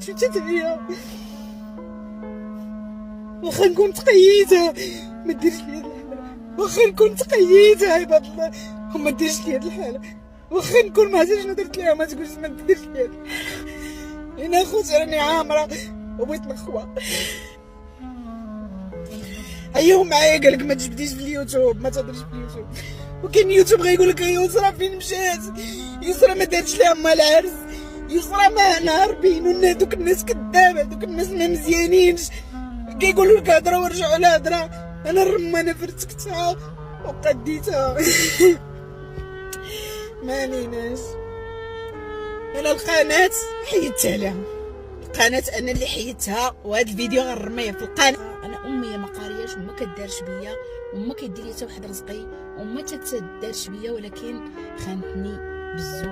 تشتت عليا، واخا نكون تقيتها ما ديرش ليا الحالة، واخا نكون تقيتها عباد الله وما ديرش ليا الحالة، واخا نكون ما عرفتش شنو درت ليها ما تقولش ما ديرش ليا. انا خوتي راني عامرة وبغيت نخوى. ايوه معايا قالك ما تجبديش في اليوتيوب، ما تهضرش في اليوتيوب، وكاين يوتيوب غيقول لك يسرا فين مشات، يسرا ما دارتش ليها ما العرس، يسرا ما هربين، دوك الناس كذابه، دوك الناس ما مزيانينش، كيقولوا لك هضره ورجعوا على هضره. انا الرمانه فرتكتها وقديتها. ما نيناش انا القناه حيدتها لها، القناه انا اللي حيدتها، وهذا الفيديو غنرميه في القناه. انا امي ما قارياش وما كدارش بيا وما كدير لي حتى واحد رزقي وما تتدارش بيا، ولكن خانتني بزاف.